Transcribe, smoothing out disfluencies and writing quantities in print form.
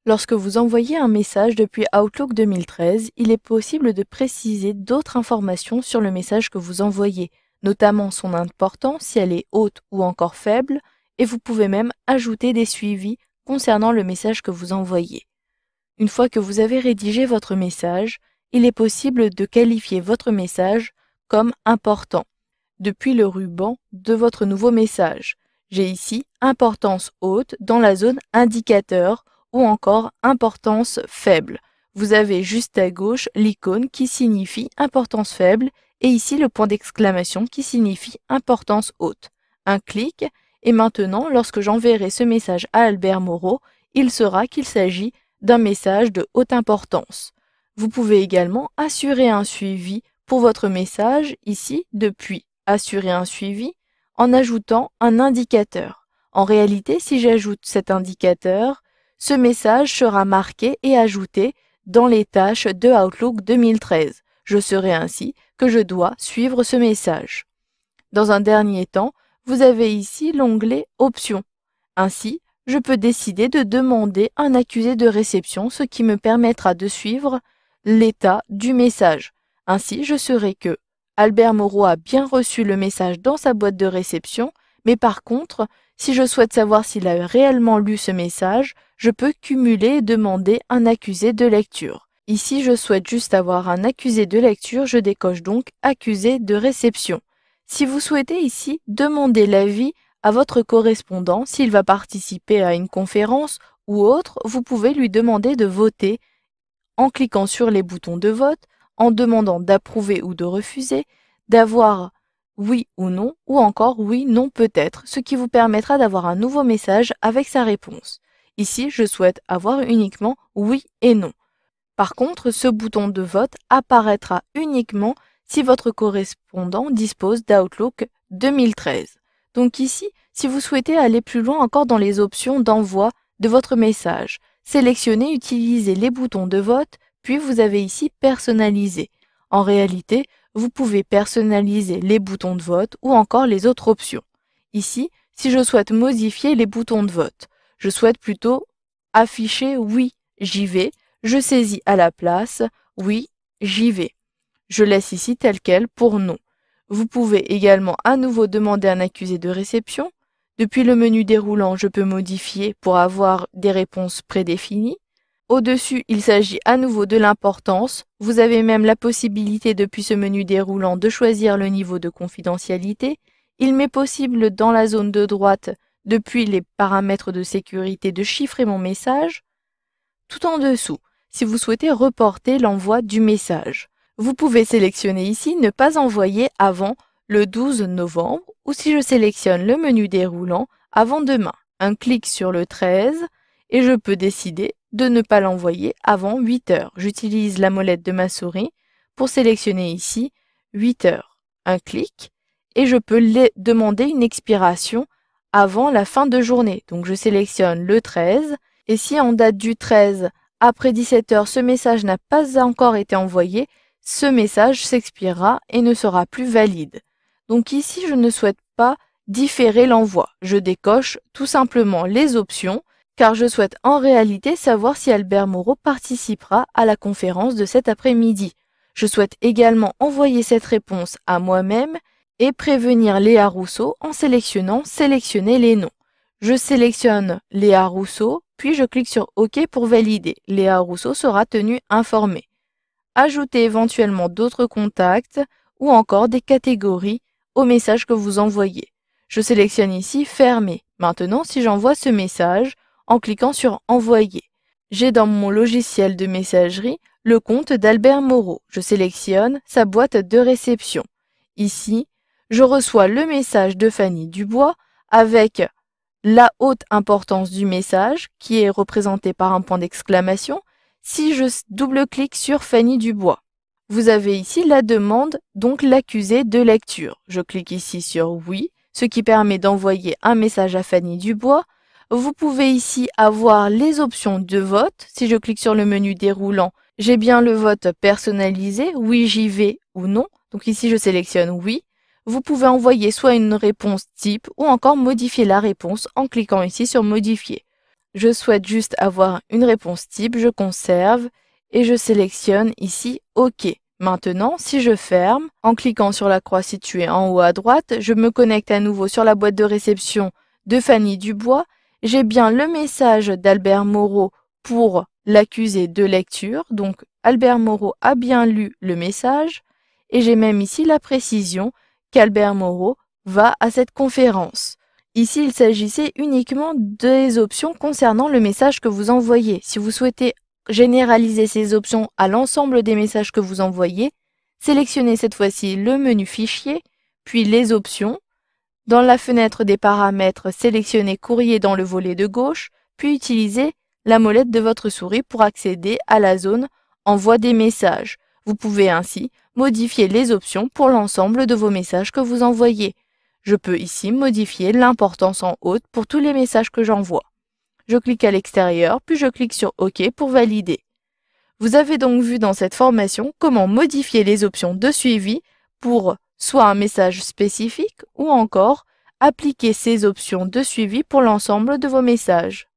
Lorsque vous envoyez un message depuis Outlook 2013, il est possible de préciser d'autres informations sur le message que vous envoyez, notamment son importance si elle est haute ou encore faible, et vous pouvez même ajouter des suivis concernant le message que vous envoyez. Une fois que vous avez rédigé votre message, il est possible de qualifier votre message comme important depuis le ruban de votre nouveau message. J'ai ici importance haute dans la zone indicateur ou encore importance faible. Vous avez juste à gauche l'icône qui signifie importance faible et ici le point d'exclamation qui signifie importance haute. Un clic et maintenant lorsque j'enverrai ce message à Albert Moreau, il saura qu'il s'agit d'un message de haute importance. Vous pouvez également assurer un suivi pour votre message ici depuis assurer un suivi en ajoutant un indicateur. En réalité, si j'ajoute cet indicateur, ce message sera marqué et ajouté dans les tâches de Outlook 2013. Je saurai ainsi que je dois suivre ce message. Dans un dernier temps, vous avez ici l'onglet Options. Ainsi, je peux décider de demander un accusé de réception, ce qui me permettra de suivre l'état du message. Ainsi, je saurai que Albert Moreau a bien reçu le message dans sa boîte de réception, mais par contre, si je souhaite savoir s'il a réellement lu ce message, je peux cumuler et demander un accusé de lecture. Ici, je souhaite juste avoir un accusé de lecture, je décoche donc accusé de réception. Si vous souhaitez ici demander l'avis à votre correspondant s'il va participer à une conférence ou autre, vous pouvez lui demander de voter en cliquant sur les boutons de vote, en demandant d'approuver ou de refuser, d'avoir oui ou non, ou encore oui, non, peut-être, ce qui vous permettra d'avoir un nouveau message avec sa réponse. Ici, je souhaite avoir uniquement oui et non. Par contre, ce bouton de vote apparaîtra uniquement si votre correspondant dispose d'Outlook 2013. Donc ici, si vous souhaitez aller plus loin encore dans les options d'envoi de votre message, sélectionnez Utiliser les boutons de vote, puis vous avez ici Personnaliser. En réalité, vous pouvez personnaliser les boutons de vote ou encore les autres options. Ici, si je souhaite modifier les boutons de vote, je souhaite plutôt afficher oui, j'y vais, je saisis à la place oui, j'y vais. Je laisse ici tel quel pour non. Vous pouvez également à nouveau demander un accusé de réception. Depuis le menu déroulant, je peux modifier pour avoir des réponses prédéfinies. Au-dessus, il s'agit à nouveau de l'importance. Vous avez même la possibilité depuis ce menu déroulant de choisir le niveau de confidentialité. Il m'est possible dans la zone de droite, depuis les paramètres de sécurité, de chiffrer mon message. Tout en dessous, si vous souhaitez reporter l'envoi du message, vous pouvez sélectionner ici Ne pas envoyer avant le 12 novembre ou si je sélectionne le menu déroulant avant demain. Un clic sur le 13 et je peux décider de ne pas l'envoyer avant 8 heures. J'utilise la molette de ma souris pour sélectionner ici 8 heures. Un clic et je peux demander une expiration avant la fin de journée. Donc je sélectionne le 13 et si en date du 13 après 17 heures ce message n'a pas encore été envoyé, ce message s'expirera et ne sera plus valide. Donc ici je ne souhaite pas différer l'envoi. Je décoche tout simplement les options car je souhaite en réalité savoir si Albert Moreau participera à la conférence de cet après-midi. Je souhaite également envoyer cette réponse à moi-même et prévenir Léa Rousseau en sélectionnant Sélectionner les noms. Je sélectionne Léa Rousseau, puis je clique sur OK pour valider. Léa Rousseau sera tenue informée. Ajoutez éventuellement d'autres contacts ou encore des catégories au message que vous envoyez. Je sélectionne ici Fermer. Maintenant, si j'envoie ce message en cliquant sur Envoyer, j'ai dans mon logiciel de messagerie le compte d'Albert Moreau. Je sélectionne sa boîte de réception. Ici, je reçois le message de Fanny Dubois avec la haute importance du message qui est représentée par un point d'exclamation si je double-clique sur Fanny Dubois. Vous avez ici la demande, donc l'accusé de lecture. Je clique ici sur Oui, ce qui permet d'envoyer un message à Fanny Dubois. Vous pouvez ici avoir les options de vote. Si je clique sur le menu déroulant, j'ai bien le vote personnalisé, oui j'y vais ou non. Donc ici je sélectionne oui. Vous pouvez envoyer soit une réponse type ou encore modifier la réponse en cliquant ici sur Modifier. Je souhaite juste avoir une réponse type, je conserve et je sélectionne ici OK. Maintenant, si je ferme, en cliquant sur la croix située en haut à droite, je me connecte à nouveau sur la boîte de réception de Fanny Dubois. J'ai bien le message d'Albert Moreau pour l'accusé de lecture. Donc, Albert Moreau a bien lu le message. Et j'ai même ici la précision qu'Albert Moreau va à cette conférence. Ici, il s'agissait uniquement des options concernant le message que vous envoyez. Si vous souhaitez généraliser ces options à l'ensemble des messages que vous envoyez, sélectionnez cette fois-ci le menu Fichier, puis les options. Dans la fenêtre des paramètres, sélectionnez Courrier dans le volet de gauche, puis utilisez la molette de votre souris pour accéder à la zone Envoi des messages. Vous pouvez ainsi modifier les options pour l'ensemble de vos messages que vous envoyez. Je peux ici modifier l'importance en haute pour tous les messages que j'envoie. Je clique à l'extérieur, puis je clique sur OK pour valider. Vous avez donc vu dans cette formation comment modifier les options de suivi pour soit un message spécifique ou encore appliquer ces options de suivi pour l'ensemble de vos messages.